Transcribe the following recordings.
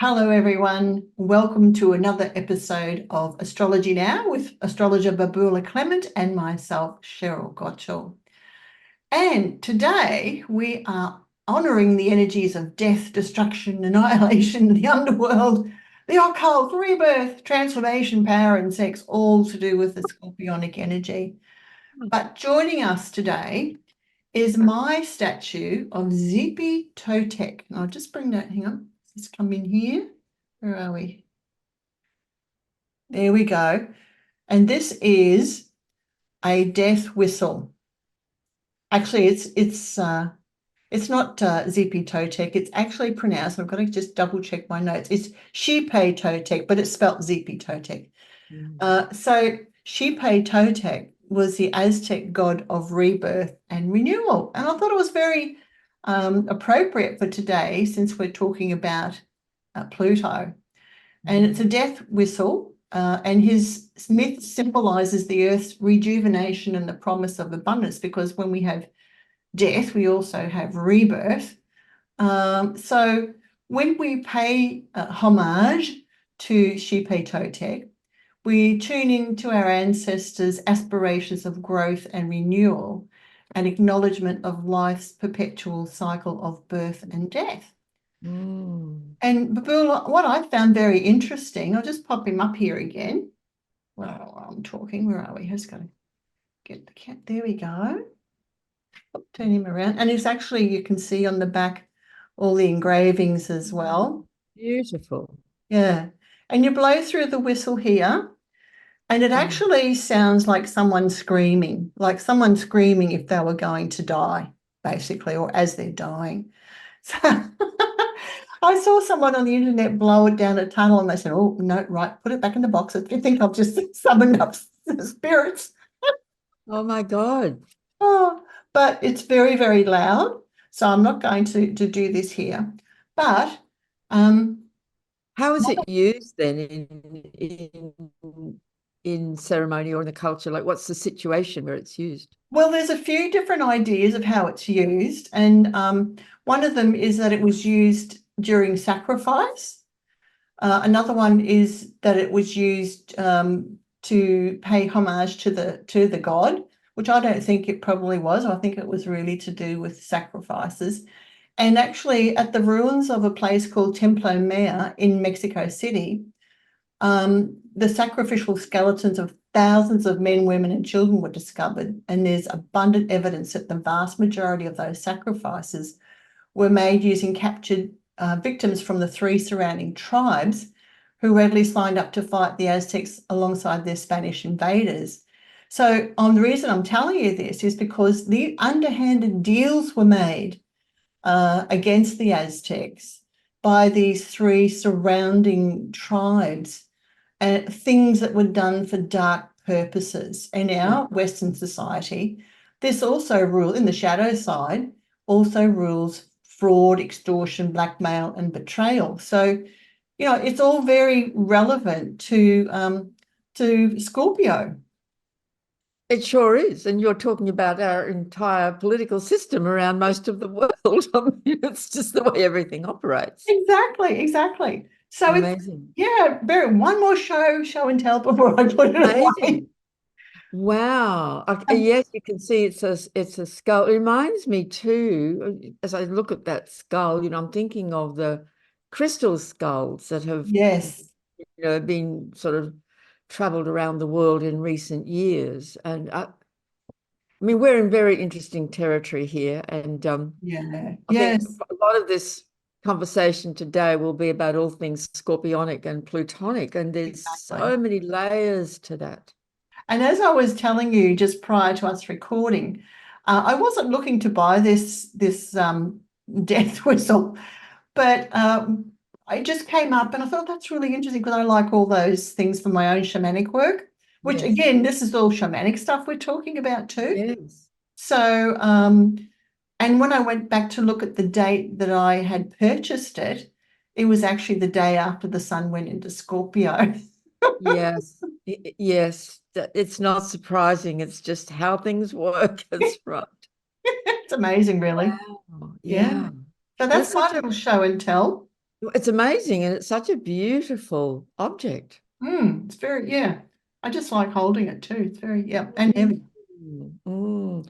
Hello, everyone. Welcome to another episode of Astrology Now with astrologer Babula Clement and myself, Cheryl Gottschall. And today we are honouring the energies of death, destruction, annihilation, the underworld, the occult, rebirth, transformation, power, and sex, all to do with the scorpionic energy. But joining us today is my statue of Zippy Totek. I'll just bring that, hang on, let's come in here. Where are we? There we go. And this is a death whistle. Actually, it's not Zippy Totek. It's actually pronounced, I've got to just double check my notes. It's Shipe Totek, but it's spelt Zippy Totek. So Shipe Totek was the Aztec god of rebirth and renewal. And I thought it was very appropriate for today since we're talking about Pluto. And it's a death whistle, and his myth symbolizes the earth's rejuvenation and the promise of abundance, because when we have death, we also have rebirth. So when we pay homage to Shipe Totek, we tune into our ancestors' aspirations of growth and renewal and acknowledgement of life's perpetual cycle of birth and death. And Babula, what I found very interesting, I'll just pop him up here again. Well, I'm talking, where are we? Who's going to get the cat? There we go. Turn him around. And it's actually, you can see on the back all the engravings as well. Beautiful. Yeah. And you blow through the whistle here, and it actually sounds like someone screaming if they were going to die, basically, or as they're dying. So I saw someone on the internet blow it down a tunnel and they said, oh, no, right, put it back in the box. If you think I've just summoned up spirits. Oh my God. Oh, but it's very, very loud. So I'm not going to do this here. But how is it used then in ceremony or in the culture? Like, what's the situation where it's used? Well, there's a few different ideas of how it's used. And one of them is that it was used during sacrifice. Another one is that it was used to pay homage to the god, which I don't think it probably was. I think it was really to do with sacrifices. And actually, at the ruins of a place called Templo Maya in Mexico City, the sacrificial skeletons of thousands of men, women, and children were discovered. And there's abundant evidence that the vast majority of those sacrifices were made using captured victims from the three surrounding tribes who readily signed up to fight the Aztecs alongside their Spanish invaders. So the reason I'm telling you this is because the underhanded deals were made against the Aztecs by these three surrounding tribes, and things that were done for dark purposes. In our Western society, this also rules, in the shadow side, also rules fraud, extortion, blackmail, and betrayal. So, it's all very relevant to Scorpio. It sure is. And you're talking about our entire political system around most of the world. I mean, it's just the way everything operates. Exactly. So Amazing. one more show and tell before I put it away. Amazing. Wow. Yes, you can see it's a skull. It reminds me too, as I look at that skull, I'm thinking of the crystal skulls that have Yes. been sort of traveled around the world in recent years. And I mean, we're in very interesting territory here. And Yeah. I think Yes. a lot of this conversation today will be about all things scorpionic and plutonic. And there's Exactly. so many layers to that. And as I was telling you just prior to us recording, I wasn't looking to buy this death whistle, but I just came up and I thought that's really interesting because I like all those things for my own shamanic work, which Yes. again, this is all shamanic stuff we're talking about too. Yes. So, and when I went back to look at the date that I had purchased it, it was actually the day after the sun went into Scorpio. Yes. Yes. It's not surprising. It's just how things work. That's right. It's amazing, really. Wow. Yeah. Yeah. So That's that's my such a little show and tell. It's amazing, and it's such a beautiful object. It's very, yeah. I just like holding it too. It's very, yeah, and heavy. Mm.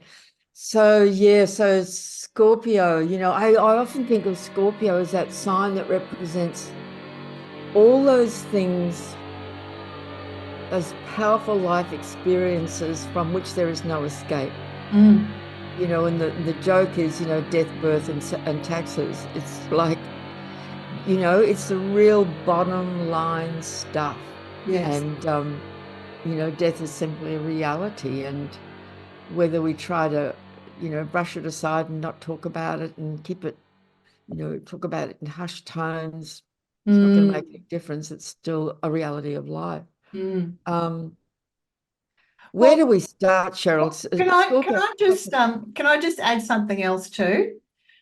So yeah, so Scorpio, I often think of Scorpio as that sign that represents all those things, those powerful life experiences from which there is no escape. Mm, And the joke is, death, birth, and taxes. It's like, it's the real bottom line stuff. yes. And death is simply a reality. And whether we try to, brush it aside and not talk about it and keep it, talk about it in hushed tones, it's not going to make Mm, any difference. It's still a reality of life. mm. Um, where Well, do we start, Cheryl? Scorpio. can I just add something else too?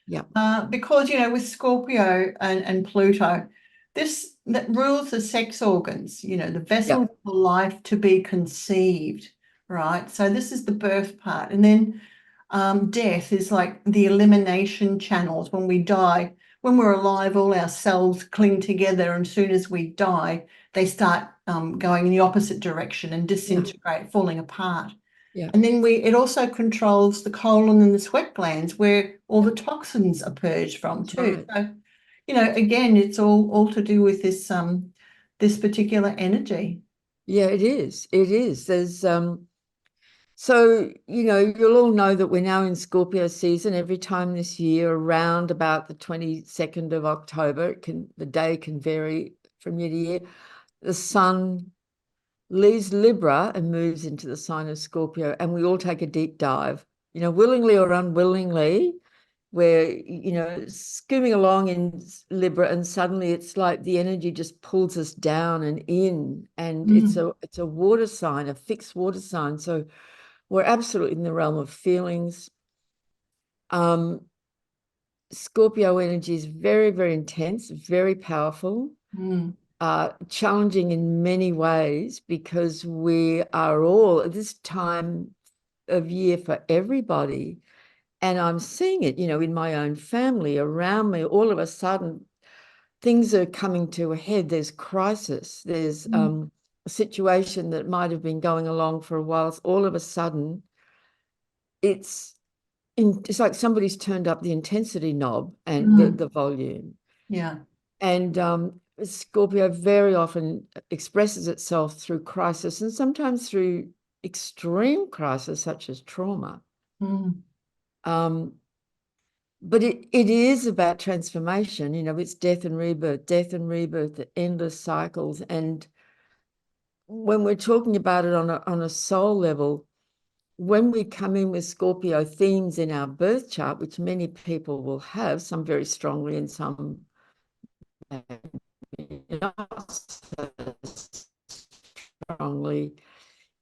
Yeah, Because with Scorpio and Pluto, this that rules the sex organs, the yeah, vessel for life to be conceived, right? So this is the birth part, and then death is like the elimination channels. When we die, when we're alive, all our cells cling together, and as soon as we die, they start going in the opposite direction and yeah, disintegrate, falling apart. yeah. And then it also controls the colon and the sweat glands where all the toxins are purged from That's too. right. So, again, it's all to do with this particular energy. Yeah, it is. It is. So, you'll all know that we're now in Scorpio season. Every time this year, around about the 22nd of October, the day can vary from year to year. The sun leaves Libra and moves into the sign of Scorpio, and we all take a deep dive, willingly or unwillingly. Where skimming along in Libra, and suddenly it's like the energy just pulls us down and in, and it's Mm, a water sign, a fixed water sign. So we're absolutely in the realm of feelings. um Scorpio energy is very, very intense, very powerful, mm, challenging in many ways, because we are all at this time of year for everybody. And I'm seeing it, in my own family, around me. All of a sudden, things are coming to a head. There's crisis. There's mm, a situation that might have been going along for a while. All of a sudden, it's it's like somebody's turned up the intensity knob and the mm. volume. Yeah. And Scorpio very often expresses itself through crisis, and sometimes through extreme crisis, such as trauma. Mm, Um, But it is about transformation. It's death and rebirth, the endless cycles. And when we're talking about it on a soul level, when we come in with Scorpio themes in our birth chart, which many people will have, some very strongly and some not so strongly,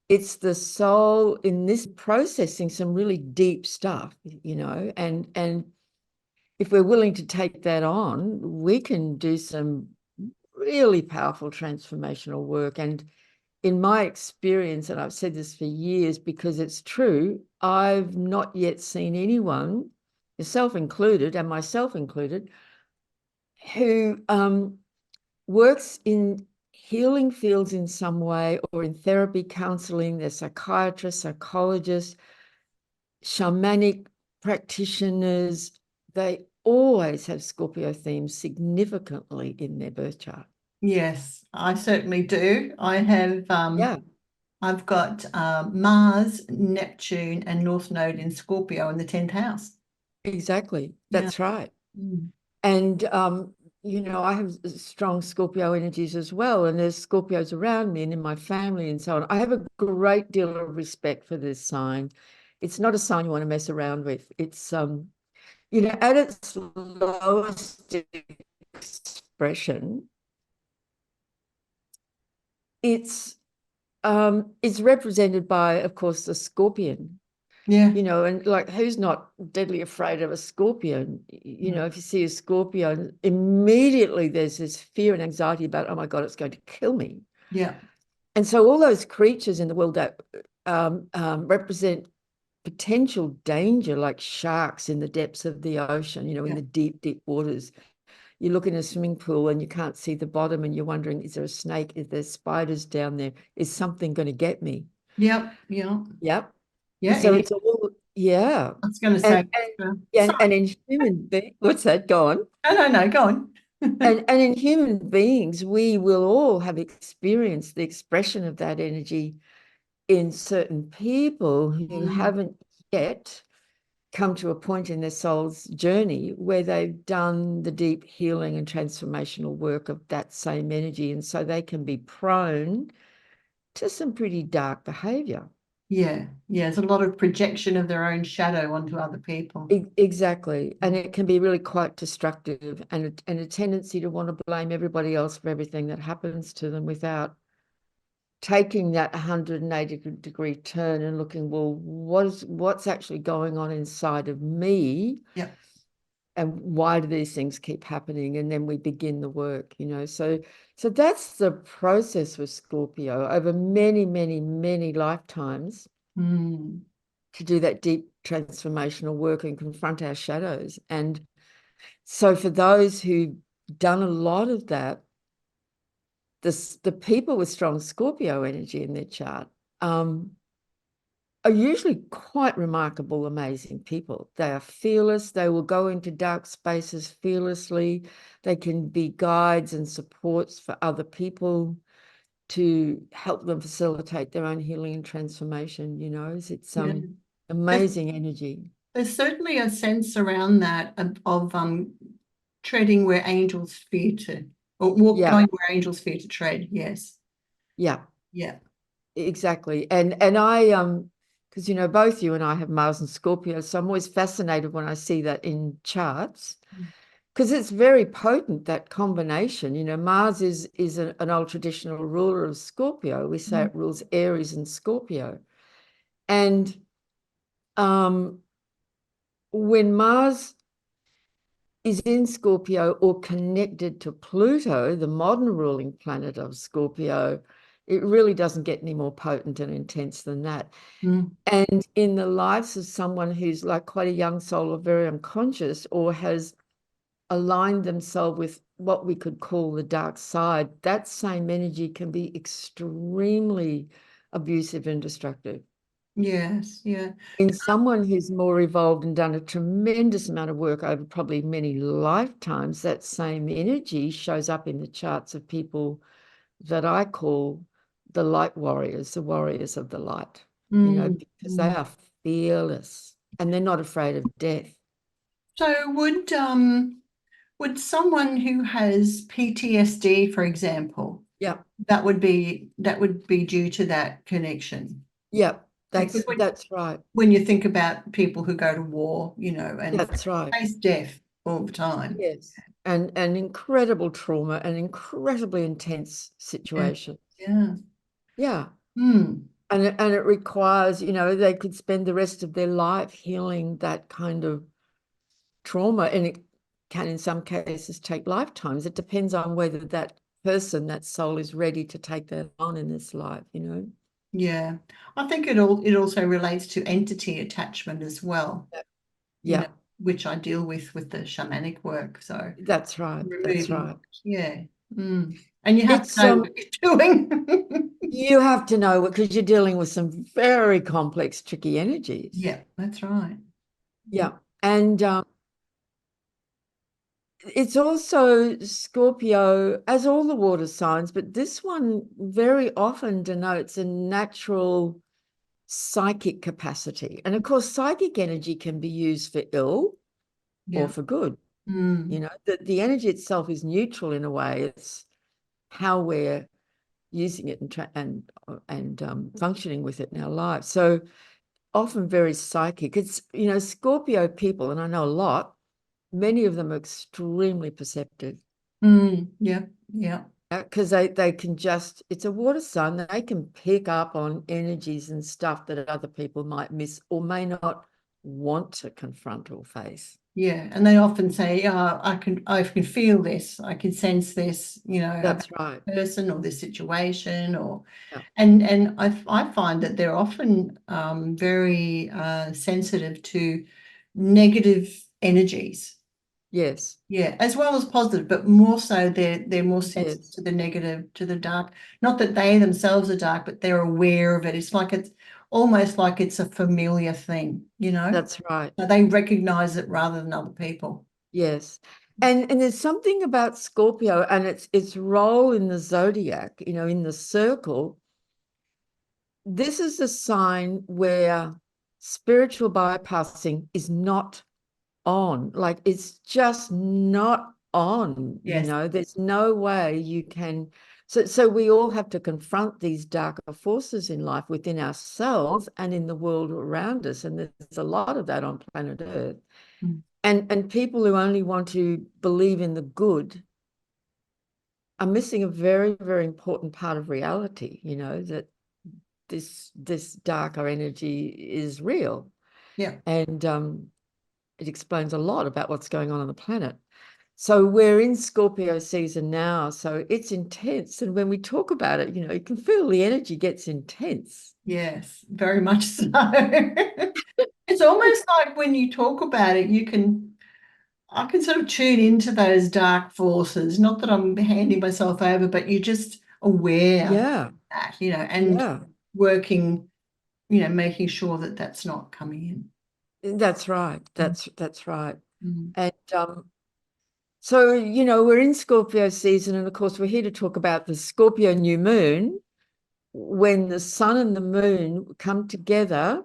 it's the soul in this processing some really deep stuff, and if we're willing to take that on, we can do some really powerful transformational work. And in my experience, and I've said this for years because it's true, I've not yet seen anyone, yourself included and myself included, who works in healing fields in some way, or in therapy, counseling, they're psychiatrists, psychologists, shamanic practitioners. They always have Scorpio themes significantly in their birth chart. yes, I certainly do. Yeah, I've got Mars, Neptune, and North Node in Scorpio in the 10th house. exactly. Yeah. That's right. Mm. And I have strong Scorpio energies as well, and there's Scorpios around me and in my family and so on. I have a great deal of respect for this sign. It's not a sign you want to mess around with. It's at its lowest expression, it's represented by, of course, the scorpion. Yeah. And like, who's not deadly afraid of a scorpion? Mm. If you see a scorpion, immediately there's this fear and anxiety about, oh my God, it's going to kill me. Yeah. And so all those creatures in the world that represent potential danger, like sharks in the depths of the ocean, in Yeah. the deep, deep waters, you look in a swimming pool and you can't see the bottom and you're wondering, is there a snake? Is there spiders down there? Is something going to get me? Yep. Yeah. Yep. Yeah. So it's all, yeah. I was going to And, say, and in human beings, what's that? Go on. no, go on. And in human beings, we will all have experienced the expression of that energy in certain people who haven't yet come to a point in their soul's journey where they've done the deep healing and transformational work of that same energy. And so they can be prone to some pretty dark behavior. Yeah. Yeah. There's a lot of projection of their own shadow onto other people. Exactly. And it can be really quite destructive, and a tendency to want to blame everybody else for everything that happens to them without taking that 180-degree turn and looking, well, what's actually going on inside of me? Yeah. And why do these things keep happening? And then we begin the work, So that's the process with Scorpio over many, many, many lifetimes to do that deep transformational work and confront our shadows. And so for those who've done a lot of that, the people with strong Scorpio energy in their chart are usually quite remarkable, amazing people. They are fearless. They will go into dark spaces fearlessly. They can be guides and supports for other people to help them facilitate their own healing and transformation. It's Yeah. amazing energy. There's certainly a sense around that of treading where angels fear to, or going where angels fear to tread. Yes. Yeah. Yeah. Exactly. And I because both you and I have Mars and Scorpio, so I'm always fascinated when I see that in charts, because it's very potent, that combination. Mars is an old traditional ruler of Scorpio. We say it rules Aries and Scorpio. And when Mars is in Scorpio or connected to Pluto, the modern ruling planet of Scorpio, it really doesn't get any more potent and intense than that. And in the lives of someone who's like quite a young soul or very unconscious, or has aligned themselves with what we could call the dark side, that same energy can be extremely abusive and destructive. Yes. Yeah. In someone who's more evolved and done a tremendous amount of work over probably many lifetimes, that same energy shows up in the charts of people that I call the light warriors, the warriors of the light, because they are fearless and they're not afraid of death. So would someone who has PTSD, for example, Yeah. that would be due to that connection? Yeah, Because that's right. when you think about people who go to war, and That's right. face death all the time. Yes. And incredible trauma and incredibly intense Yeah. situation. Yeah. Yeah. Hmm. And it requires, they could spend the rest of their life healing that kind of trauma. And it can, in some cases, take lifetimes. It depends on whether that person, that soul, is ready to take that on in this life, Yeah. I think it also relates to entity attachment as well, Yeah. which I deal with the shamanic work. So That's right. That's removing, right. yeah. And you have It's to know what you're doing. you have to know, because you're dealing with some very complex, tricky energies. Yeah, that's right. Yeah. And it's also Scorpio, as all the water signs, but this one very often denotes a natural psychic capacity. And of course, psychic energy can be used for ill or Yeah. for good. The energy itself is neutral in a way. It's how we're using it and functioning with it in our lives. So often very psychic. It's, Scorpio people, and I know a lot, many of them are extremely perceptive. Yeah, yeah. Because they can just, it's a water sign, they can pick up on energies and stuff that other people might miss or may not want to confront or face. Yeah, and they often say, I can feel this, I can sense this, That's about right. the person or this situation, or Yeah. and I find that they're often very sensitive to negative energies. Yes. Yeah, as well as positive, but more so they're more sensitive Yes. to the negative, to the dark. Not that they themselves are dark, but they're aware of it. It's like it's almost like it's a familiar thing, you know? That's right. So they recognize it rather than other people. Yes. And there's something about Scorpio and its role in the zodiac, in the circle. This is a sign where spiritual bypassing is not on. Like it's just not on, Yes. There's no way you can. So we all have to confront these darker forces in life within ourselves and in the world around us. And there's a lot of that on planet Earth. Mm. And people who only want to believe in the good are missing a very, very important part of reality, that this darker energy is real. Yeah. And it explains a lot about what's going on the planet. So we're in Scorpio season now, so it's intense. And when we talk about it, you can feel the energy gets intense. Yes, very much so. It's almost like when you talk about it, I can sort of tune into those dark forces. Not that I'm handing myself over, but you're just aware of Yeah, that, and yeah, working, making sure that that's not coming that's right. in. That's right. Mm. And so, we're in Scorpio season, and of course, we're here to talk about the Scorpio new moon, when the sun and the moon come together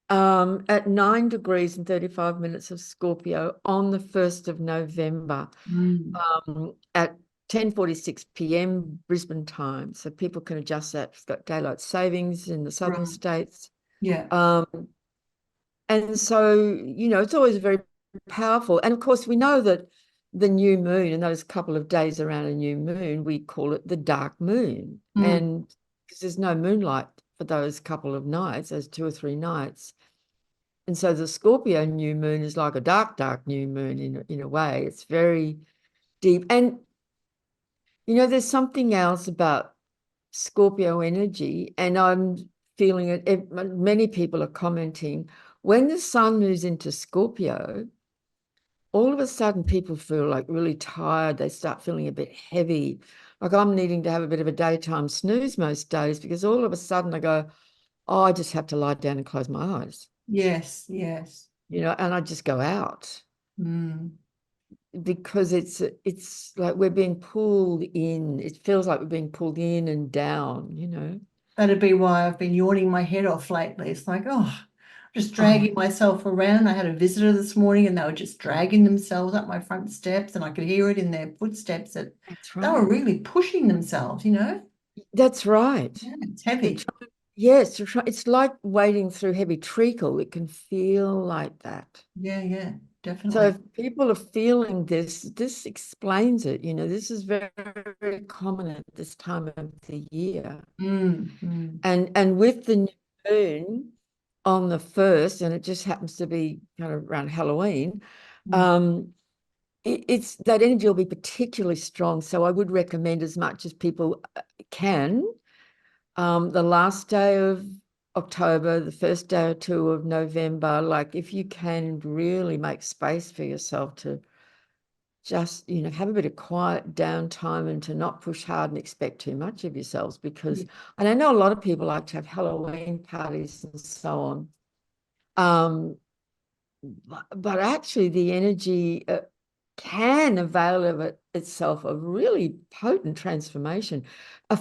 at 9 degrees and 35 minutes of Scorpio on the 1st of November Mm. at 10:46 p.m. Brisbane time. So people can adjust that. It's got daylight savings in the southern Right. states. Yeah. Um, and so, it's always very powerful. And of course, we know that the new moon and those couple of days around a new moon, we call it the dark moon. Mm. And because there's no moonlight for those couple of nights, those 2 or 3 nights. And so the Scorpio new moon is like a dark, dark new moon in a way. It's very deep. And, there's something else about Scorpio energy, and I'm feeling it. Many people are commenting when the sun moves into Scorpio, all of a sudden people feel like really tired. They start feeling a bit heavy. Like I'm needing to have a bit of a daytime snooze most days because all of a sudden I go, oh, I just have to lie down and close my eyes, Yes. Yes. and I just go out Mm. because it's like we're being pulled in. It feels like we're being pulled in and down. That'd be why I've been yawning my head off lately. It's like, just Oh, dragging myself around. I had a visitor this morning and they were just dragging themselves up my front steps, and I could hear it in their footsteps that that's they were right. really pushing themselves. That's right. Yeah, it's They're heavy. trying, yes, it's like wading through heavy treacle. It can feel like that. Yeah, yeah, So definitely. if people are feeling this explains it. This is very, very common at this time of the year. Mm, mm, And with the new moon on the 1st, and it just happens to be kind of around Halloween, mm, um, it's that energy will be particularly strong. So I would recommend as much as people can, the last day of October, the first day or two of November, like if you can really make space for yourself to just, have a bit of quiet downtime and to not push hard and expect too much of yourselves. Because, yeah, and I know a lot of people like to have Halloween parties and so on. But actually the energy can avail of itself a really potent transformation.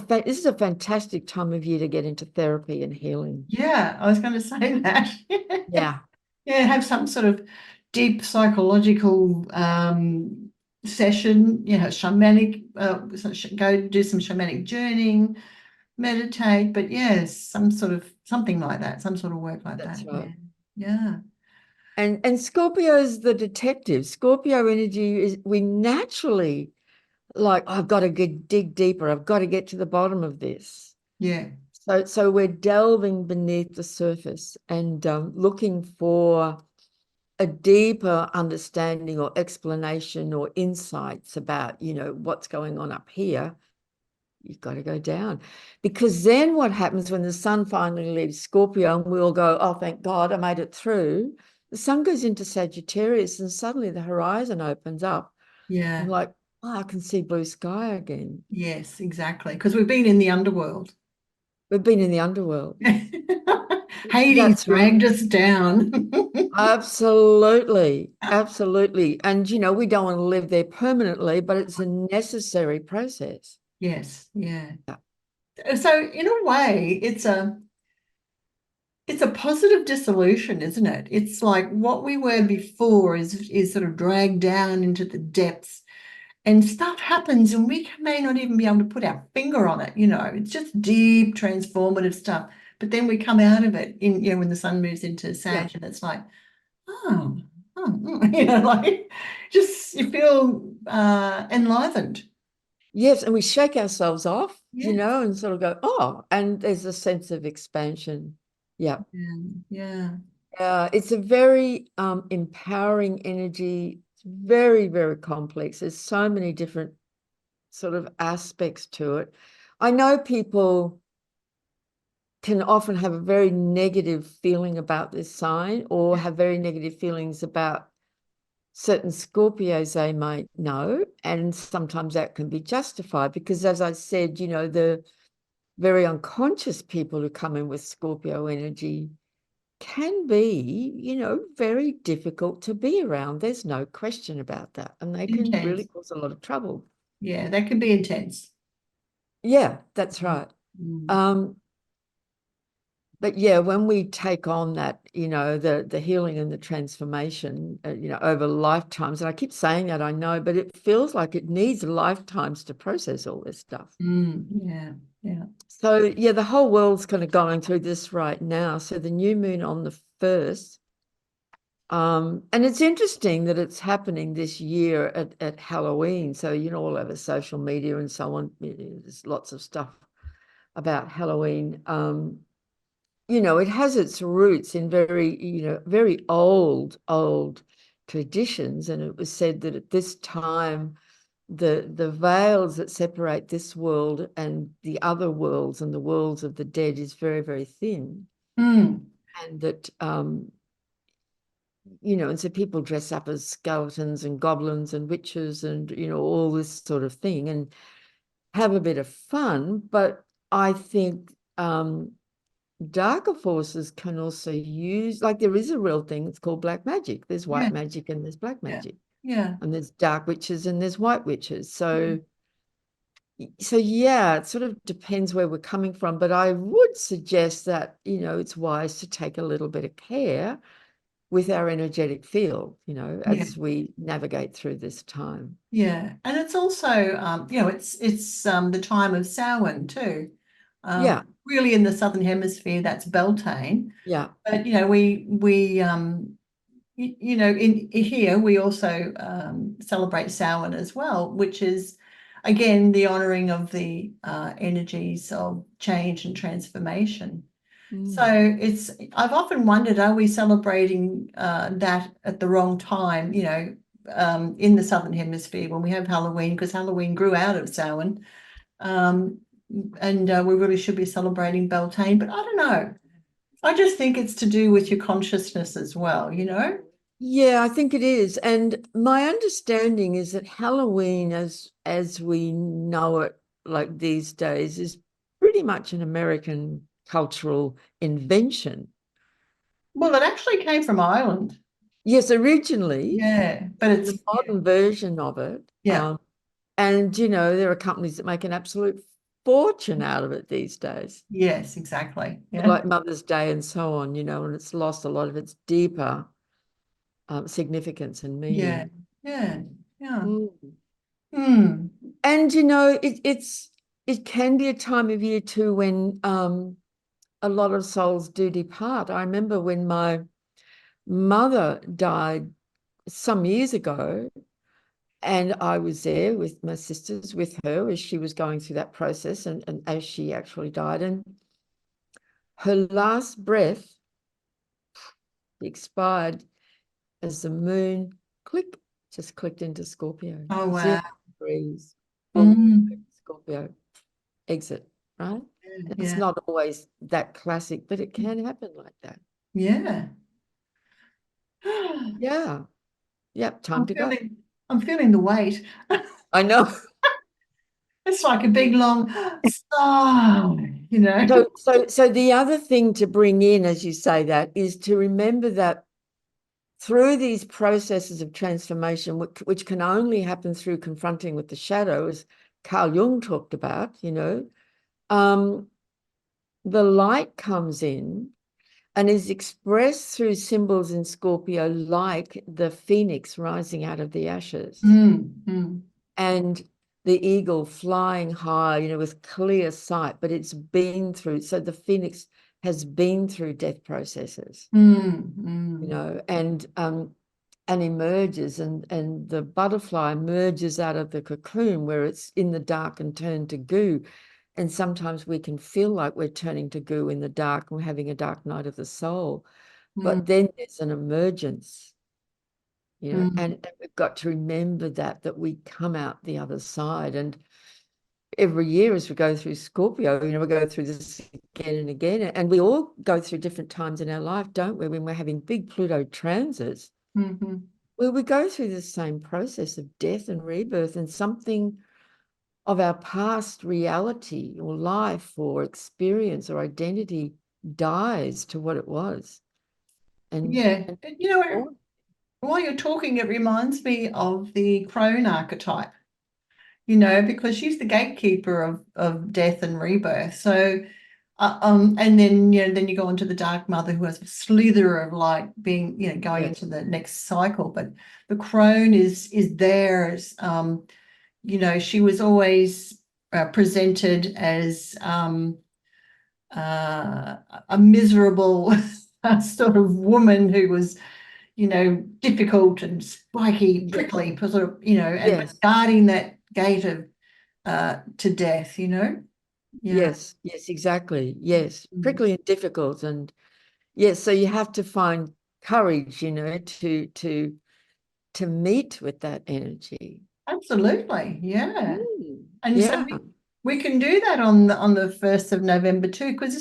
This is a fantastic time of year to get into therapy and healing. yeah, I was going to say that. Yeah, Yeah, have some sort of deep psychological session, shamanic, go do some shamanic journeying, meditate, but yes, something like that, some sort of work like that's that. right. Yeah. Yeah. And Scorpio is the detective. Scorpio energy is we naturally like, I've got to dig deeper. I've got to get to the bottom of this. Yeah. So we're delving beneath the surface and looking for a deeper understanding or explanation or insights about, what's going on up here. You've got to go down. Because then what happens when the sun finally leaves Scorpio and we all go, oh, thank God I made it through. the sun goes into Sagittarius and suddenly the horizon opens up. I'm Yeah. like, oh, I can see blue sky again. Yes, exactly. Because we've been in the underworld. We've been in the underworld. Hades That's right. dragged us down. Absolutely. Absolutely. And, we don't want to live there permanently, but it's a necessary process. Yes, yeah. Yeah. So in a way, it's a positive dissolution, isn't it? It's like what we were before is sort of dragged down into the depths, and stuff happens and we may not even be able to put our finger on it, it's just deep transformative stuff. But then we come out of it when the sun moves into Yeah. Sag, and it's like, oh, like just you feel enlivened. Yes. And we shake ourselves off, Yeah. and sort of go, oh, and there's a sense of expansion. Yeah. Yeah. Yeah. It's a very empowering energy. It's very, very complex. There's so many different sort of aspects to it. I know people can often have a very negative feeling about this sign, or have very negative feelings about certain Scorpios they might know. And sometimes that can be justified because, as I said, the very unconscious people who come in with Scorpio energy can be, very difficult to be around. There's no question about that. And they can really Intense. cause a lot of trouble. Yeah, that can be intense. Yeah, that's right. Mm. Um, but yeah, when we take on that, the healing and the transformation, over lifetimes, and I keep saying that, I know, but it feels like it needs lifetimes to process all this stuff. Yeah, yeah. So yeah, the whole world's kind of going through this right now. So the new moon on the 1st, and it's interesting that it's happening this year at Halloween. So, all over social media and so on, there's lots of stuff about Halloween. It has its roots in very old traditions. And it was said that at this time, the veils that separate this world and the other worlds and the worlds of the dead is very, very thin. Mm. And that, and so people dress up as skeletons and goblins and witches and, all this sort of thing and have a bit of fun. But I think, darker forces can also use, like, there is a real thing, it's called black magic. There's Yeah, white magic and there's black yeah, magic, yeah. and there's dark witches and there's white witches. So yeah, it sort of depends where we're coming from, but I would suggest that, it's wise to take a little bit of care with our energetic field, Yeah. as we navigate through this time. Yeah, and it's also it's the time of Samhain too. Yeah, Really in the southern hemisphere, that's Beltane. yeah. But we in here we also celebrate Samhain as well, which is again the honoring of the energies of change and transformation. So Mm. I've often wondered, are we celebrating that at the wrong time, in the Southern Hemisphere when we have Halloween, because Halloween grew out of Samhain, um, and we really should be celebrating Beltane, but I don't know. I just think it's to do with your consciousness as well. Yeah, I think it is. And my understanding is that Halloween, as we know it, like these days, is pretty much an American cultural invention. Well, it actually came from Ireland. Yes, originally, Yeah, but the it's, modern version of it. yeah, And, there are companies that make an absolute fortune out of it these days, yes, exactly. Yeah, like Mother's Day and so on, and it's lost a lot of its deeper significance and yeah, meaning. yeah, yeah. Mm. Hmm. And, it can be a time of year too when a lot of souls do depart. I remember when my mother died some years ago, and I was there with my sisters, with her as she was going through that process, and as she actually died. And her last breath expired as the moon just clicked into Scorpio, Oh, wow. 0 degrees, boom, Mm. Scorpio, exit, right? It's Yeah, not always that classic, but it can happen like that. yeah. Yeah. Yep. Time I'm to go. feeling, I'm feeling the weight. I know. It's like a big long sigh. So the other thing to bring in, as you say that, is to remember that through these processes of transformation, which can only happen through confronting with the shadow, as Carl Jung talked about, um, the light comes in and is expressed through symbols in Scorpio, like the phoenix rising out of the ashes and the eagle flying high, with clear sight, but it's been through, so the phoenix has been through death processes, and emerges, and the butterfly emerges out of the cocoon where it's in the dark and turned to goo. And sometimes we can feel like we're turning to goo in the dark and we're having a dark night of the soul. But then there's an emergence, and we've got to remember that we come out the other side. And every year as we go through Scorpio, we go through this again and again. And we all go through different times in our life, don't we? When we're having big Pluto transits, well, we go through the same process of death and rebirth, and something of our past reality or life or experience or identity dies to what it was. And, Yeah. and While you're talking, it reminds me of the crone archetype, because she's the gatekeeper of death and rebirth. So, and then you go on to the Dark Mother, who has a slither of light being, going yes, into the next cycle. But the crone is there as, she was always presented as a miserable sort of woman who was, difficult and spiky, prickly, sort of, and yes, guarding that gate of to death, Yeah. yes, yes, exactly. Yes, Mm. prickly and difficult. And yes, so you have to find courage, to meet with that energy. Absolutely. Yeah. And so Yeah. we can do that on the 1st of November too, because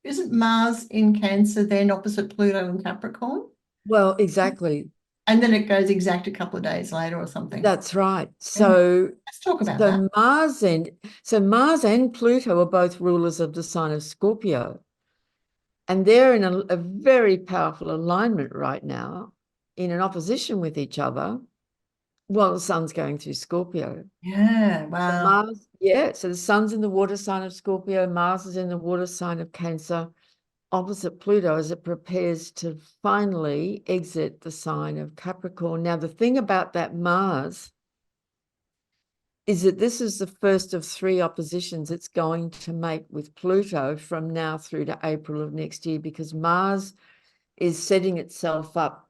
isn't Mars in Cancer then opposite Pluto in Capricorn? Well, exactly. And then it goes exact a couple of days later or something. That's right. Yeah. So Let's talk about that. so Mars and Pluto are both rulers of the sign of Scorpio. And they're in a very powerful alignment right now, in an opposition with each other, while the sun's going through Scorpio. Yeah. Wow. So the sun's in the water sign of Scorpio, Mars is in the water sign of Cancer, opposite Pluto as it prepares to finally exit the sign of Capricorn. Now, the thing about that Mars is that this is the first of 3 oppositions it's going to make with Pluto from now through to April of next year, because Mars is setting itself up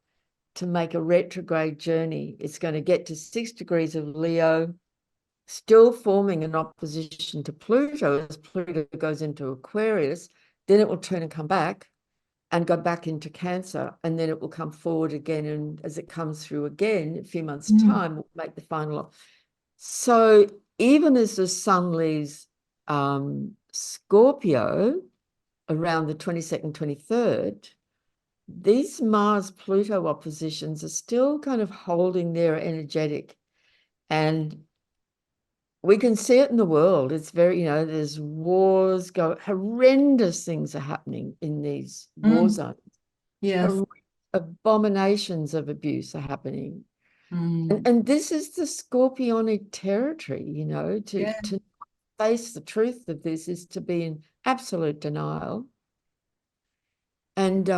to make a retrograde journey. It's going to get to 6 degrees of Leo, still forming an opposition to Pluto as Pluto goes into Aquarius. Then it will turn and come back and go back into Cancer, and then it will come forward again. And as it comes through again, a few months' time, we'll make the final. So even as the sun leaves Scorpio around the 22nd, 23rd, these Mars-Pluto oppositions are still kind of holding their energetic. And we can see it in the world. It's very, there's wars, horrendous things are happening in these war zones. Yes. Abominations of abuse are happening. And this is the Scorpionic territory, Yeah. to face the truth of this is to be in absolute denial. And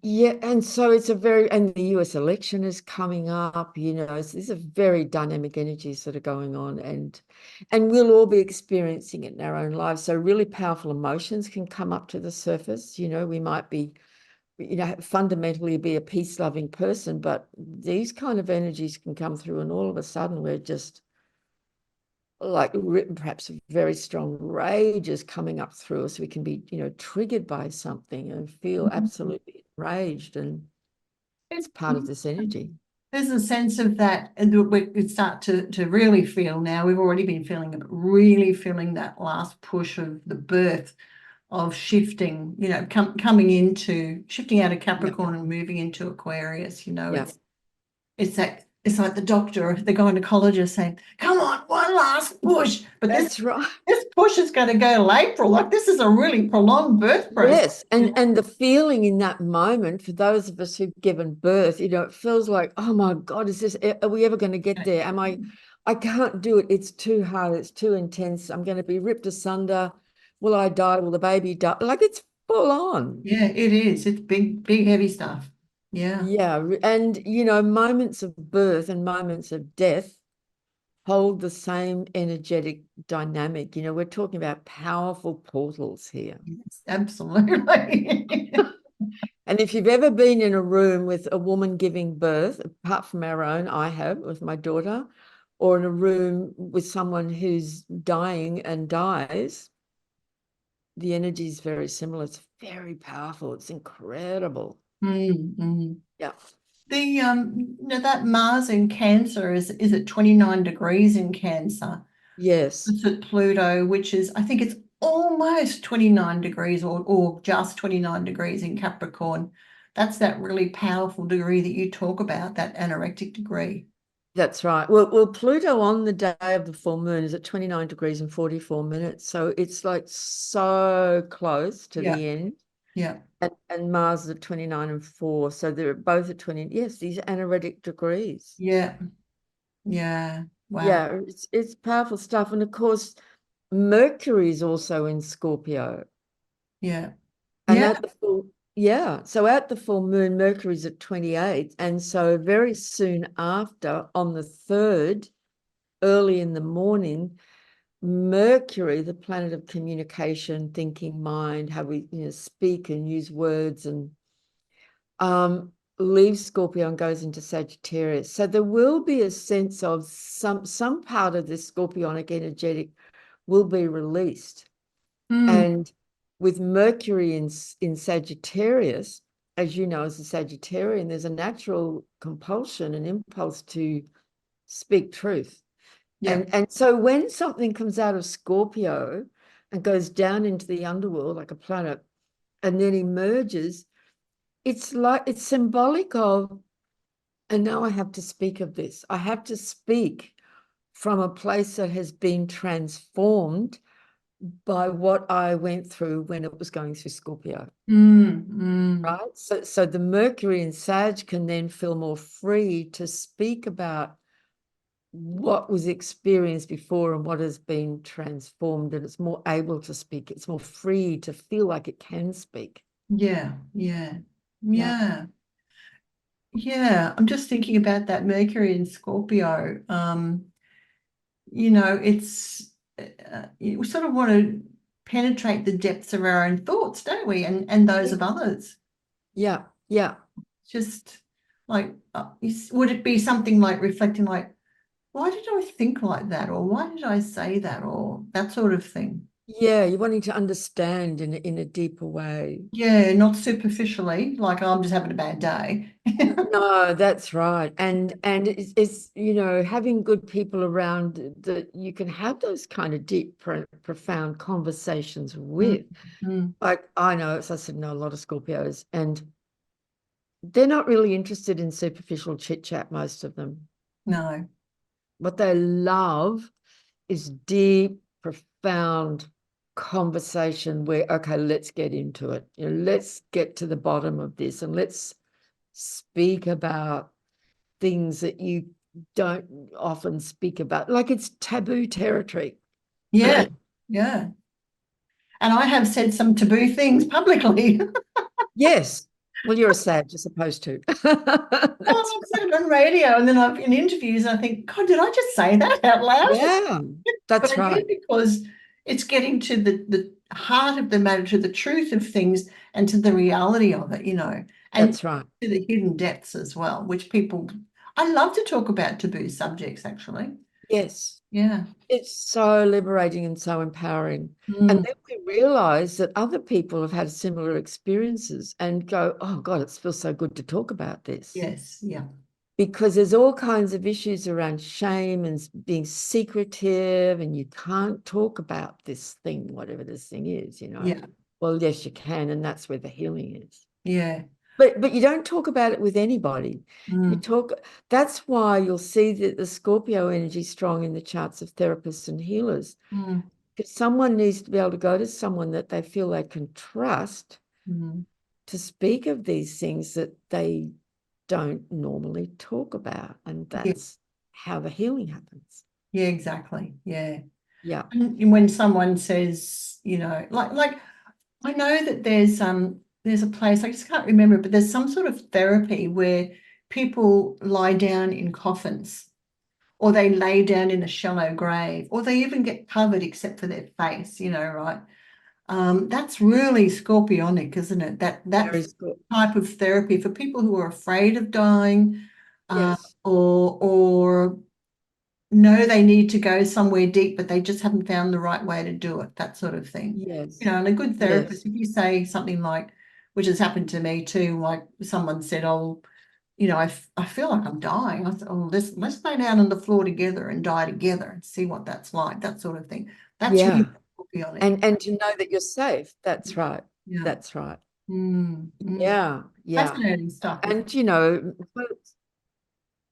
yeah, and so and the US election is coming up, so these are very dynamic energies that are going on, and we'll all be experiencing it in our own lives. So really powerful emotions can come up to the surface. We might be, fundamentally be a peace-loving person, but these kind of energies can come through, and all of a sudden we're just like perhaps a very strong rage is coming up through us. We can be, triggered by something and feel absolutely enraged, and it's part of this energy. There's a sense of that, and we could start to really feel now. We've already been feeling it, but really feeling that last push of the birth of shifting, shifting out of Yeah. Capricorn and moving into Aquarius. Yeah. It's like the doctor, the gynecologist saying, "Come on, one last push." But That's right. this push is going to go till April. Like, this is a really prolonged birth process. Yes, and the feeling in that moment for those of us who've given birth, it feels like, oh my God, are we ever going to get there? I can't do it. It's too hard. It's too intense. I'm going to be ripped asunder. Will I die? Will the baby die? Like, it's full on. Yeah, it is. It's big, big, heavy stuff. Yeah. Yeah, and moments of birth and moments of death hold the same energetic dynamic. We're talking about powerful portals here. Yes, absolutely. And if you've ever been in a room with a woman giving birth, apart from our own, I have with my daughter, or in a room with someone who's dying and dies, the energy is very similar. It's very powerful. It's incredible. Yeah. That Mars in Cancer is at 29 degrees in Cancer. Yes. It's at Pluto, which is, I think it's almost 29 degrees or just 29 degrees in Capricorn. That's that really powerful degree that you talk about, that anorectic degree. That's right. Well, Pluto on the day of the full moon is at 29 degrees and 44 minutes. So it's like so close to Yeah. the end. Yeah. And Mars is at 29 and 4. So they're both at 20. Yes, these anoretic degrees. Yeah. Yeah. Wow. Yeah, it's powerful stuff. And of course, Mercury is also in Scorpio. Yeah. And Yeah. so at the full moon, Mercury's at 28. And so very soon after, on the 3rd, early in the morning, Mercury, the planet of communication, thinking, mind, how we speak and use words, and leaves Scorpio and goes into Sagittarius. So there will be a sense of some part of this Scorpionic energetic will be released. And with Mercury in Sagittarius, as you know, as a Sagittarian, there's a natural compulsion and impulse to speak truth. Yeah. And so when something comes out of Scorpio and goes down into the underworld like a planet and then emerges, it's symbolic of, and now I have to speak of this. I have to speak from a place that has been transformed by what I went through when it was going through Scorpio. Right? So the Mercury in Sag can then feel more free to speak about what was experienced before and what has been transformed, and it's more able to speak. It's more free to feel like it can speak. Yeah. Yeah. Yeah. Yeah. I'm just thinking about that Mercury in Scorpio. We sort of want to penetrate the depths of our own thoughts, don't we? And those of others. Yeah. Yeah. Just like, would it be something like reflecting, like, why did I think like that? Or why did I say that? Or that sort of thing. Yeah. You're wanting to understand in a deeper way. Yeah, not superficially, like, oh, I'm just having a bad day. No, that's right. And it's having good people around that you can have those kind of deep, profound conversations with. Like, I know, as I said, know a lot of Scorpios, and they're not really interested in superficial chit chat, most of them. No. What they love is deep, profound conversation where, okay, let's get into it. Let's get to the bottom of this, and let's speak about things that you don't often speak about. Like, it's taboo territory. Yeah. Yeah. And I have said some taboo things publicly. Yes. Well, you're a Sag, you're supposed to. Oh, I've said it on radio, and then I've in interviews, I think, God, did I just say that out loud? Yeah, that's But I right. do, because it's getting to the heart of the matter, to the truth of things, and to the reality of it, and That's right. to the hidden depths as well, which I love to talk about taboo subjects, actually. Yes. Yeah. It's so liberating and so empowering. And then we realize that other people have had similar experiences and go, oh God, it feels so good to talk about this. Yes. Yeah. Because there's all kinds of issues around shame and being secretive, and you can't talk about this thing, whatever this thing is, Yeah. Well, yes, you can, and that's where the healing is. Yeah. But you don't talk about it with anybody. You Mm, talk, that's why you'll see that the Scorpio energy is strong in the charts of therapists and healers. mm, Because someone needs to be able to go to someone that they feel they can trust mm. to speak of these things that they don't normally talk about. And Yeah. that's how the healing happens. Yeah, exactly. Yeah. Yeah. And when someone says, like I know that there's a place, I just can't remember, but there's some sort of therapy where people lie down in coffins, or they lay down in a shallow grave, or they even get covered except for their face, right? That's really scorpionic, isn't it? That Very good. type of therapy for people who are afraid of dying, Yes. or know they need to go somewhere deep, but they just haven't found the right way to do it, that sort of thing. Yes. And a good Yes. therapist, if you say something like, which has happened to me too, like someone said, oh, I feel like I'm dying. I said, oh, let's lay down on the floor together and die together and see what that's like, that sort of thing. That's really Yeah. scorpionic. And to know that you're safe. That's right. Yeah. That's right. Mm, mm. Yeah. Yeah. Fascinating stuff. And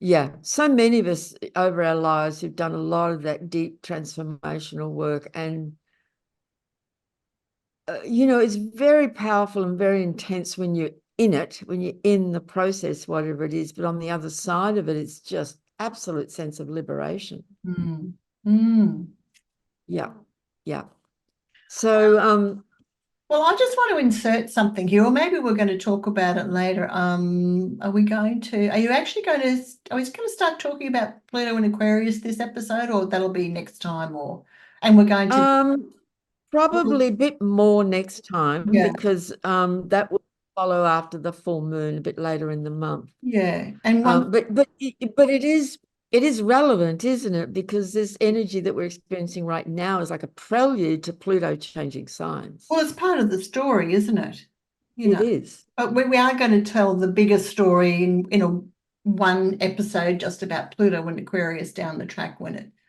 yeah, so many of us over our lives who've done a lot of that deep transformational work. And, it's very powerful and very intense when you're in it, when you're in the process, whatever it is. But on the other side of it, it's just absolute sense of liberation. Mm, mm. Yeah. Yeah. So, Well, I just want to insert something here, or maybe we're going to talk about it later. Are you actually are we going to start talking about Pluto and Aquarius this episode, or that'll be next time, and we're going to, um, probably a bit more next time yeah, because that will follow after the full moon a bit later in the month. yeah. And But it is relevant, isn't it? Because this energy that we're experiencing right now is like a prelude to Pluto changing signs. well, it's part of the story, isn't it? You It know, is. but we are going to tell the bigger story in a one episode just about Pluto and Aquarius down the track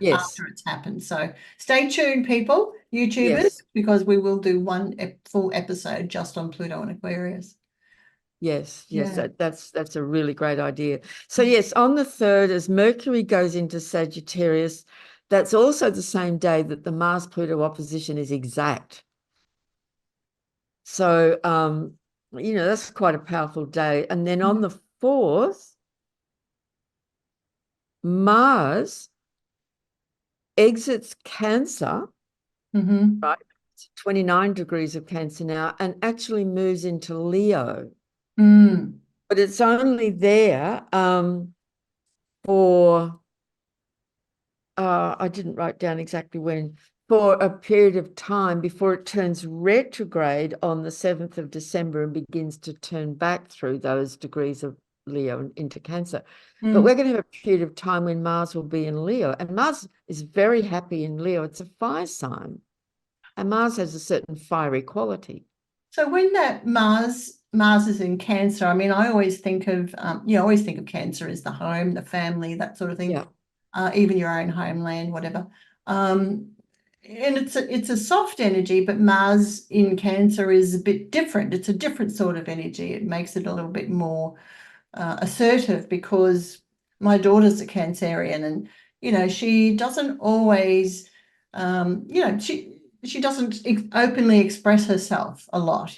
Yes. after it's happened. So stay tuned, people, YouTubers, Yes. because we will do one full episode just on Pluto and Aquarius. Yes. Yes. Yeah. That's a really great idea. So yes, on the 3rd, as Mercury goes into Sagittarius, that's also the same day that the Mars-Pluto opposition is exact. So that's quite a powerful day. And then on the 4th, Mars exits Cancer, Mm-hmm. right? It's 29 degrees of Cancer now, and actually moves into Leo. Mm. But it's only there for, I didn't write down exactly when, for a period of time before it turns retrograde on the 7th of December and begins to turn back through those degrees of Leo into Cancer. But Mm. we're going to have a period of time when Mars will be in Leo, and Mars is very happy in Leo. It's a fire sign, and Mars has a certain fiery quality. So when that Mars is in Cancer, I mean, I always think of Cancer as the home, the family, that sort of thing. Yeah. Even your own homeland, whatever. Um, and it's a soft energy, but Mars in Cancer is a bit different. It's a different sort of energy. It makes it a little bit more assertive, because my daughter's a Cancerian, and she doesn't always, she doesn't openly express herself a lot.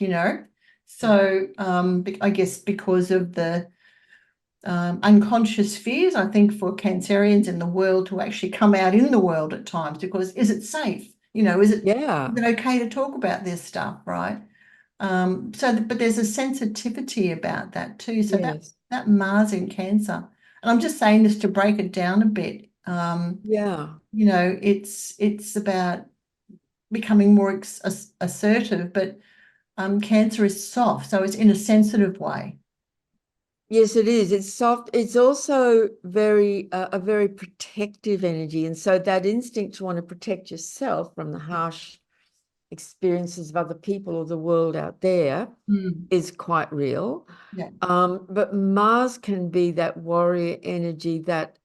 So I guess because of the unconscious fears, I think, for Cancerians in the world to actually come out in the world at times, because is it safe? Yeah. Is it okay to talk about this stuff, right? But there's a sensitivity about that too. So Yes. that Mars in Cancer, and I'm just saying this to break it down a bit. Yeah. It's about becoming more assertive, but Cancer is soft, so it's in a sensitive way. Yes, it is. It's soft. It's also a very protective energy. And so that instinct to want to protect yourself from the harsh experiences of other people or the world out there Mm, is quite real. yeah. But Mars can be that warrior energy that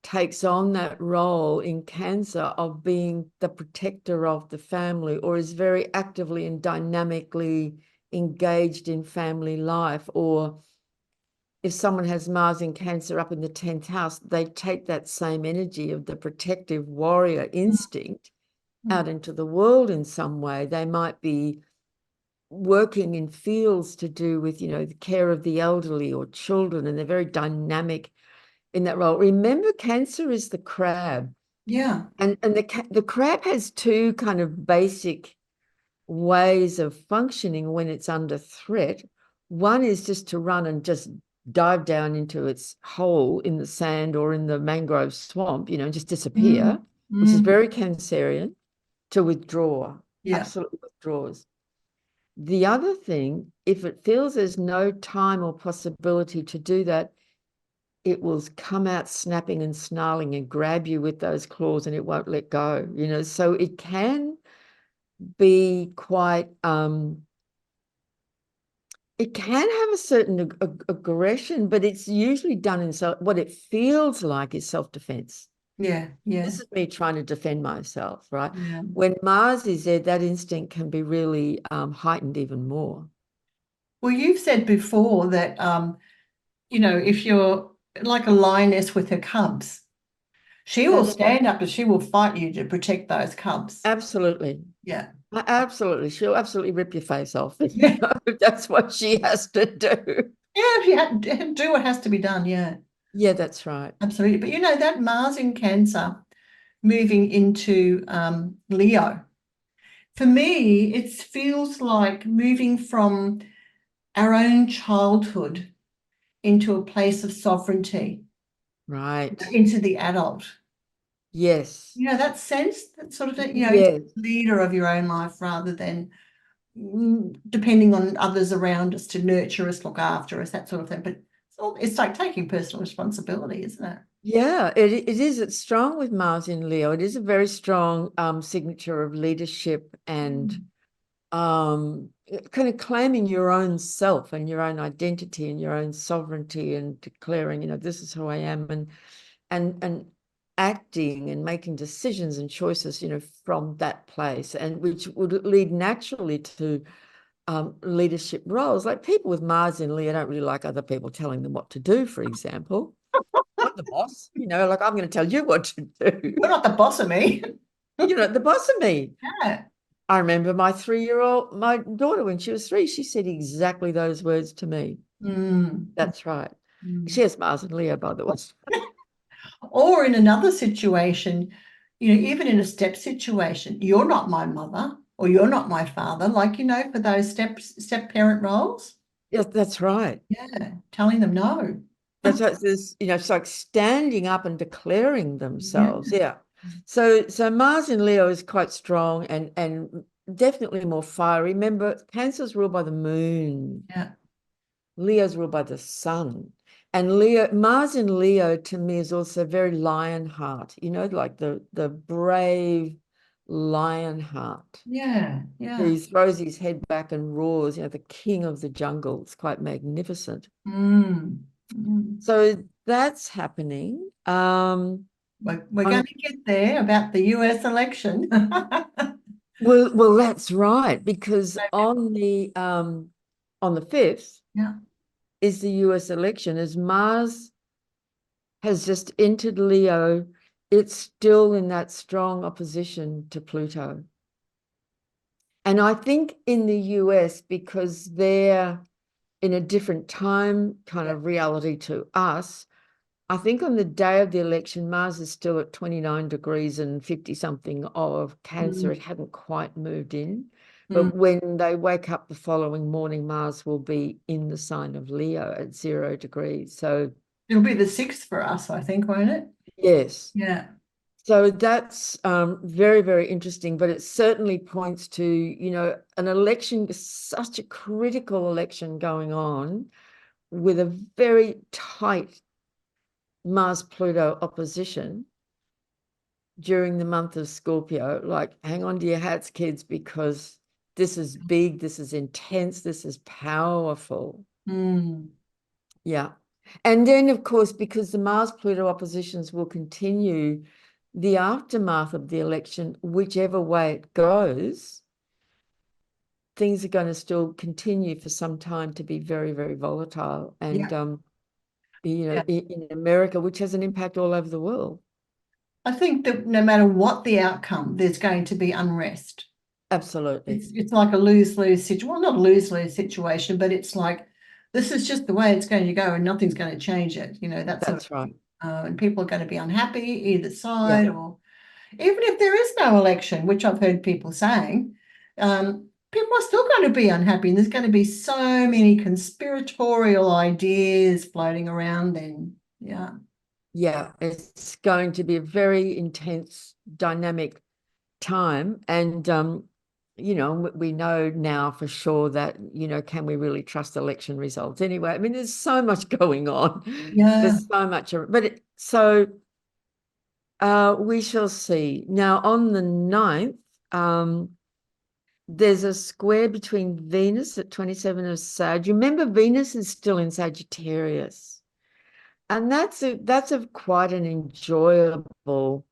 takes on that role in Cancer of being the protector of the family, or is very actively and dynamically engaged in family life. Or if someone has Mars in Cancer up in the 10th house, they take that same energy of the protective warrior instinct out into the world in some way. They might be working in fields to do with, the care of the elderly or children, and they're very dynamic in that role. Remember, Cancer is the crab. Yeah. And the crab has two kind of basic ways of functioning when it's under threat. One is just to run and just dive down into its hole in the sand or in the mangrove swamp, and just disappear, which is very Cancerian, to withdraw. Yeah. Absolutely withdraws. The other thing, if it feels there's no time or possibility to do that, it will come out snapping and snarling and grab you with those claws, and it won't let go, so it can be quite it can have a certain aggression, but it's usually done in what it feels like is self-defense. Yeah. Yeah. This is me trying to defend myself, right? Yeah. When Mars is there, that instinct can be really heightened even more. Well, you've said before that, if you're like a lioness with her cubs, she will stand up and she will fight you to protect those cubs. Absolutely. Yeah. Absolutely. She'll absolutely rip your face off. Yeah. That's what she has to do. Yeah, if you have to do what has to be done. Yeah. Yeah, that's right. Absolutely. But that Mars in Cancer moving into Leo, for me, it feels like moving from our own childhood into a place of sovereignty, Right. into the adult. Yes. That sense, that sort of thing, Yes. leader of your own life rather than depending on others around us to nurture us, look after us, that sort of thing. But it's like taking personal responsibility, isn't it? Yeah, it is. It's strong with Mars in Leo. It is a very strong signature of leadership and kind of claiming your own self and your own identity and your own sovereignty, and declaring, this is who I am, and acting and making decisions and choices, from that place, and which would lead naturally to leadership roles. Like people with Mars in Leo don't really like other people telling them what to do, for example. I'm the boss, like I'm going to tell you what to do. You're not the boss of me. You're not the boss of me. Yeah. I remember my my daughter, when she was 3, she said exactly those words to me. That's right. She has Mars and Leo, by the way. Or in another situation, even in a step situation, you're not my mother or you're not my father, like, for those step parent roles. Yes, that's right. Yeah, telling them no. That's right. It's like standing up and declaring themselves. Yeah. So Mars in Leo is quite strong and definitely more fiery. Remember, Cancer's ruled by the moon. Yeah. Leo's ruled by the sun. And Mars in Leo to me is also very lion heart, like the brave lion heart. Yeah. Yeah. Who throws his head back and roars, the king of the jungle. It's quite magnificent. So that's happening. We're going to get there about the US election. Well, that's right, because on the 5th, Yeah. is the US election. As Mars has just entered Leo, it's still in that strong opposition to Pluto. And I think in the US, because they're in a different time kind of reality to us, I think on the day of the election, Mars is still at 29 degrees and 50 something of Cancer. It hadn't quite moved in. But when they wake up the following morning, Mars will be in the sign of Leo at 0 degrees. So it'll be the 6th for us, I think, won't it? yes. Yeah. So that's very, very interesting, but it certainly points to, an election, such a critical election going on with a very tight Mars-Pluto opposition during the month of Scorpio. Like, hang on to your hats, kids, because this is big, this is intense, this is powerful. Yeah. And then, of course, because the Mars-Pluto oppositions will continue, the aftermath of the election, whichever way it goes, things are going to still continue for some time to be very, very volatile. And, Yeah. Yeah. in America, which has an impact all over the world. I think that no matter what the outcome, there's going to be unrest. Absolutely. It's like a lose-lose situation. Well, not a lose-lose situation, but it's like this is just the way it's going to go and nothing's going to change it. That sort of That's right. and people are going to be unhappy either Yeah. side, or even if there is no election, which I've heard people saying, people are still going to be unhappy, and there's going to be so many conspiratorial ideas floating around then. Yeah. Yeah. It's going to be a very intense, dynamic time. And, we know now for sure that, can we really trust election results anyway? I mean, there's so much going on. Yeah. There's so much, but we shall see. Now, on the 9th, there's a square between Venus at 27 of Sag. Remember, Venus is still in Sagittarius. And that's quite an enjoyable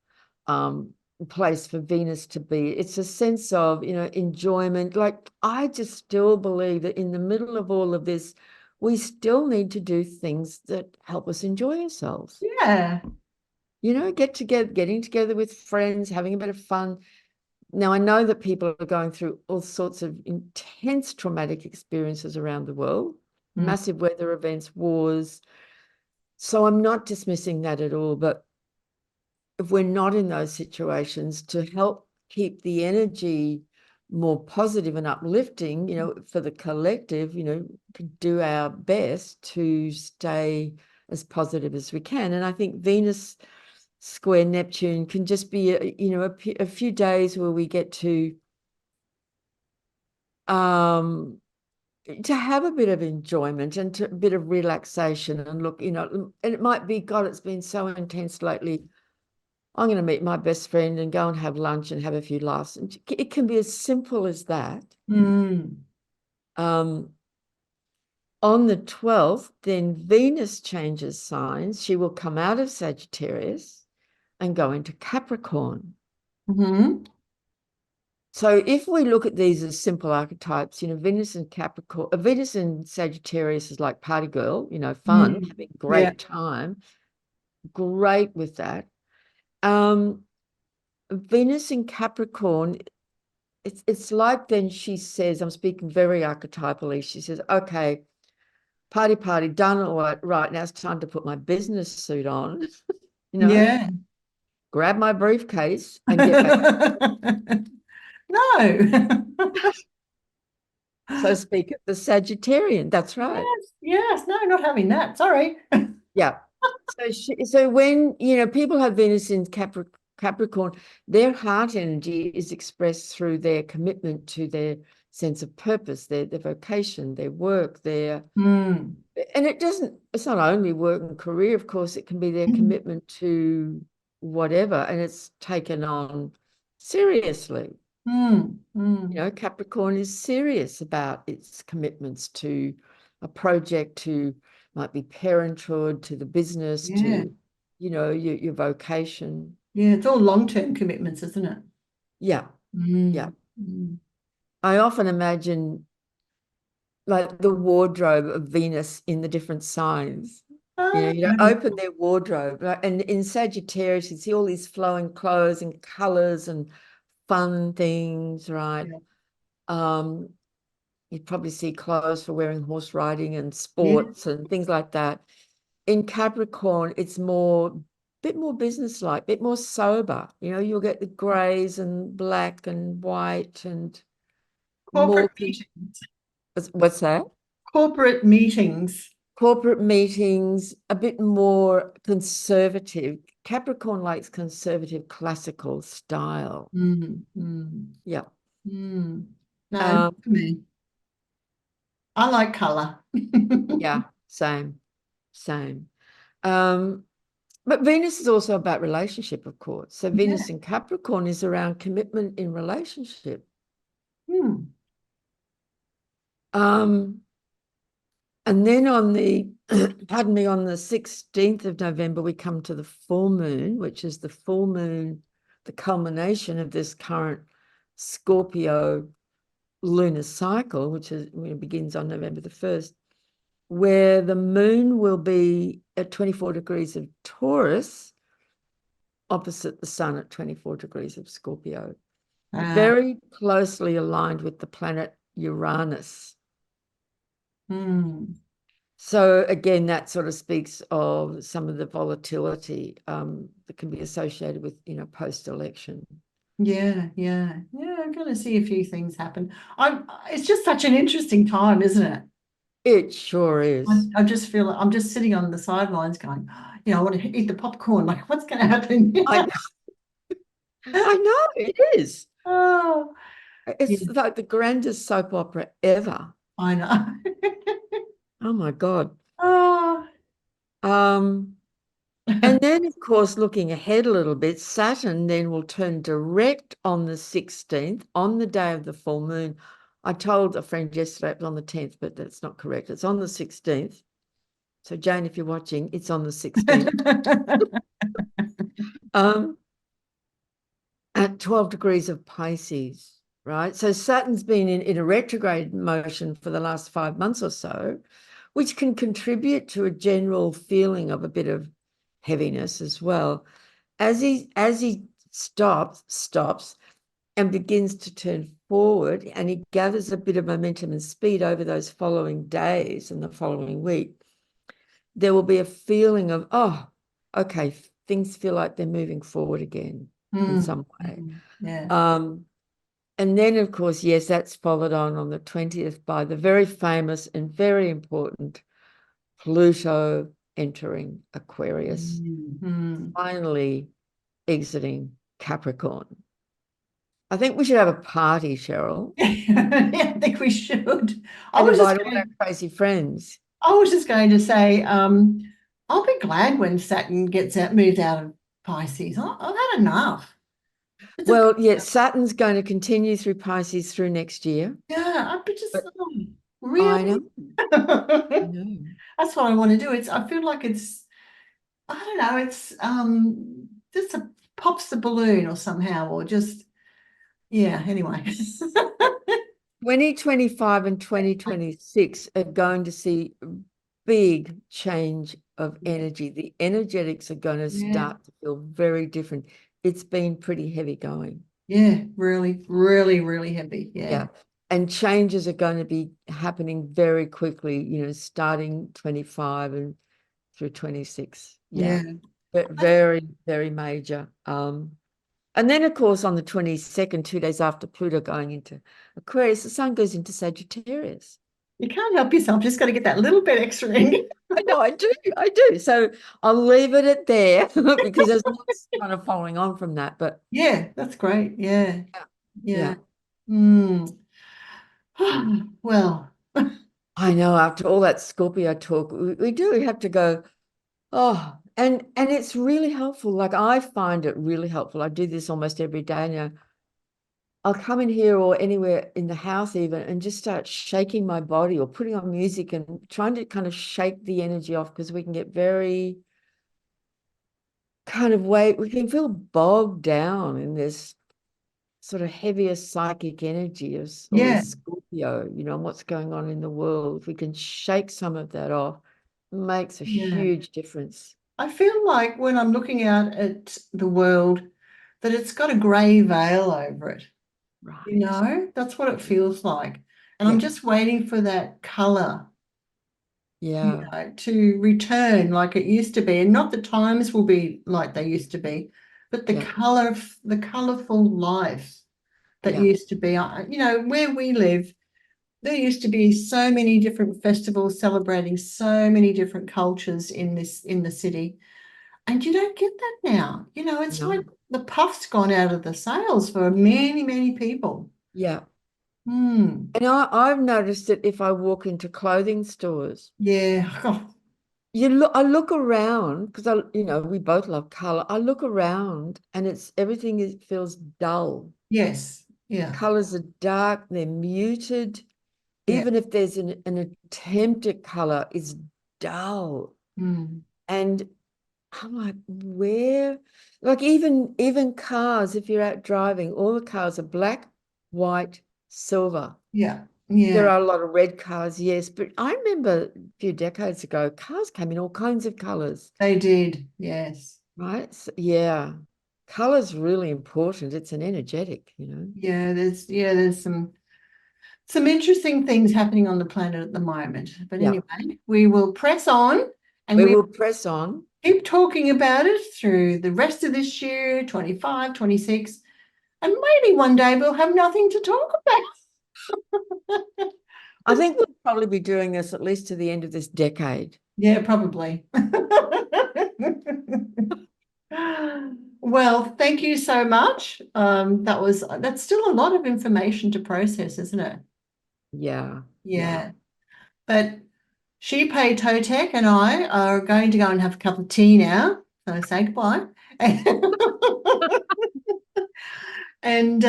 place for Venus to be. It's a sense of, enjoyment. Like, I just still believe that in the middle of all of this, we still need to do things that help us enjoy ourselves. Yeah. Getting together with friends, having a bit of fun. Now, I know that people are going through all sorts of intense traumatic experiences around the world, massive weather events, wars. So I'm not dismissing that at all, but if we're not in those situations, to help keep the energy more positive and uplifting, for the collective, do our best to stay as positive as we can. And I think Venus square Neptune can just be, a few days where we get to have a bit of enjoyment and a bit of relaxation, and look, and it might be, God, it's been so intense lately. I'm going to meet my best friend and go and have lunch and have a few laughs. And it can be as simple as that. Mm. On the 12th, then Venus changes signs. She will come out of Sagittarius and go into Capricorn. Mm-hmm. So if we look at these as simple archetypes, Venus and Capricorn, Venus and Sagittarius is like party girl, fun, having a Yeah. great time, great with that. Venus in Capricorn, it's like, then she says, I'm speaking very archetypally, she says, okay, party, done all right, now it's time to put my business suit on, Yeah. grab my briefcase and get back. No. So speak of the Sagittarian, that's right. Yes, yes. No, not having that. Sorry. Yeah. So when, people have Venus in Capricorn, their heart energy is expressed through their commitment to their sense of purpose, their vocation, their work, Mm. and it's not only work and career, of course, it can be their commitment to whatever, and it's taken on seriously. Mm. Mm. Capricorn is serious about its commitments to a project, to might be parenthood, to the business, Yeah. to, your vocation. Yeah. It's all long-term commitments, isn't it? Yeah, yeah. Mm. Mm. I often imagine like the wardrobe of Venus in the different signs. Oh, Open their wardrobe. And in Sagittarius, you see all these flowing clothes and colors and fun things, right? yeah. You'd probably see clothes for wearing horse riding and Yeah. sports and things like that. In Capricorn, it's bit more businesslike, bit more sober. You'll get the grays and black and white and more. Corporate meetings. What's that? Corporate meetings. Corporate meetings, a bit more conservative. Capricorn likes conservative, classical style. Mm. Mm. Yeah. Mm. No, not Um, for me. I like color. yeah, same, same. But Venus is also about relationship, of course. So Yeah. Venus in Capricorn is around commitment in relationship. Mm. Um, And then on the, pardon me, on the 16th of November, we come to the full moon, which is the full moon, the culmination of this current Scorpio lunar cycle, which is, begins on November the 1st, where the moon will be at 24 degrees of Taurus, opposite the sun at 24 degrees of Scorpio, Ah, very closely aligned with the planet Uranus. mm, So again, that sort of speaks of some of the volatility that can be associated with, post-election. yeah. I'm going to see a few things happen. It's just such an interesting time, isn't it? It sure I, is. I just feel like I'm just sitting on the sidelines going, I want to eat the popcorn. Like, what's going to happen? I, I know it is. Oh, yeah, It's like the grandest soap opera ever. I know. Oh my God. Oh, Um, And then, of course, looking ahead a little bit, Saturn then will turn direct on the 16th, on the day of the full moon. I told a friend yesterday it was on the 10th, but that's not correct. It's on the 16th. So, Jane, if you're watching, it's on the 16th. Um, at 12 degrees of Pisces, right? So Saturn's been in a retrograde motion for the last 5 months or so, which can contribute to a general feeling of a bit of heaviness as well. As he stops and begins to turn forward, and he gathers a bit of momentum and speed over those following days and the following week, there will be a feeling of, oh, okay, things feel like they're moving forward again in some way. yeah. Um, and then, of course, yes, that's followed on the 20th by the very famous and very important Pluto entering Aquarius, Mm. finally exiting Capricorn. I think we should have a party, Cheryl, Yeah, I think we should. I and was just invite all our going, crazy friends. I was just going to say, I'll be glad when Saturn moved out of Pisces. I've had enough. It's a, Well, yeah, Saturn's going to continue through Pisces through next year, yeah, I've been just but I really. know, I know. That's what I want to do. I feel like I don't know, it's just pops the balloon or somehow, or just yeah, anyway. 2025 and 2026 are going to see big change of energy. The energetics are going to Yeah, start to feel very different. It's been pretty heavy going. yeah, really, really, really heavy. Yeah, Yeah. And changes are going to be happening very quickly, starting 25 and through 26. Yeah. yeah. But very, very major. And then, of course, on the 22nd, 2 days after Pluto going into Aquarius, the sun goes into Sagittarius. You can't help yourself, just got to get that little bit extra in. I know, I do, I do. So I'll leave it at there because there's lots kind of following on from that. But Yeah, that's great. Yeah, yeah, yeah. Mm. Well, I know after all that Scorpio talk, we do have to go, oh, and it's really helpful. Like I find it really helpful. I do this almost every day now. I'll come in here or anywhere in the house even and just start shaking my body or putting on music and trying to kind of shake the energy off because we can get very kind of we can feel bogged down in this sort of heavier psychic energy of all yeah, this Scorpio, and what's going on in the world. If we can shake some of that off, it makes a yeah. huge difference. I feel like when I'm looking out at the world, that it's got a grey veil over it. Right. That's what it feels like. And I'm Yeah. just waiting for that color, Yeah. to return like it used to be. And not the times will be like they used to be, but Yeah. the colorful life that Yeah. used to be. Where we live, there used to be so many different festivals celebrating so many different cultures in the city. And you don't get that now. It's like No. the puff's gone out of the sails for many, many people. Yeah. Hmm. And I've noticed that if I walk into clothing stores, Yeah. I look around because we both love color. I look around and feels dull. Yes. The Yeah. colors are dark, they're muted. Yeah. even if there's an attempt at color, is dull. Mm. And I'm like, where? Like even cars, if you're out driving, all the cars are black, white, silver. Yeah. There Yeah. are a lot of red cars, yes, but I remember a few decades ago, cars came in all kinds of colors, They did. Yes. right? So, yeah, color's really important. It's an energetic, Yeah. There's some interesting things happening on the planet at the moment. But Yeah, anyway, we will press on and we we will press on. keep talking about it through the rest of this year, 25, 26, and maybe one day we'll have nothing to talk about. I think we'll probably be doing this at least to the end of this decade. Yeah, probably. Well, thank you so much. That's still a lot of information to process, isn't it? Yeah, yeah. Yeah. But Shipe Totek and I are going to go and have a cup of tea now. So say goodbye. And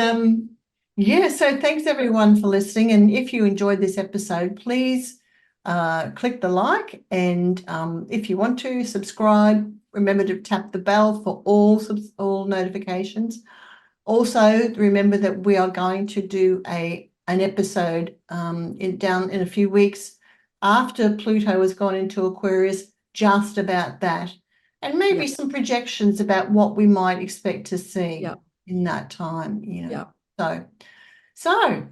yeah, so thanks everyone for listening. And if you enjoyed this episode, please click the like. And if you want to subscribe, remember to tap the bell for all notifications. Also, remember that we are going to do an episode down in a few weeks after Pluto has gone into Aquarius, just about that, and maybe Yeah. some projections about what we might expect to see Yeah. in that time. Yeah. So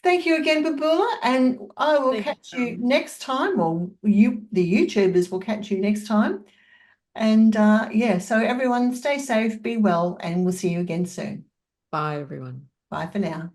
thank you again, Babula, and I will catch you next time, or the YouTubers will catch you next time. And yeah, so everyone stay safe, be well, and we'll see you again soon. Bye, everyone. Bye for now.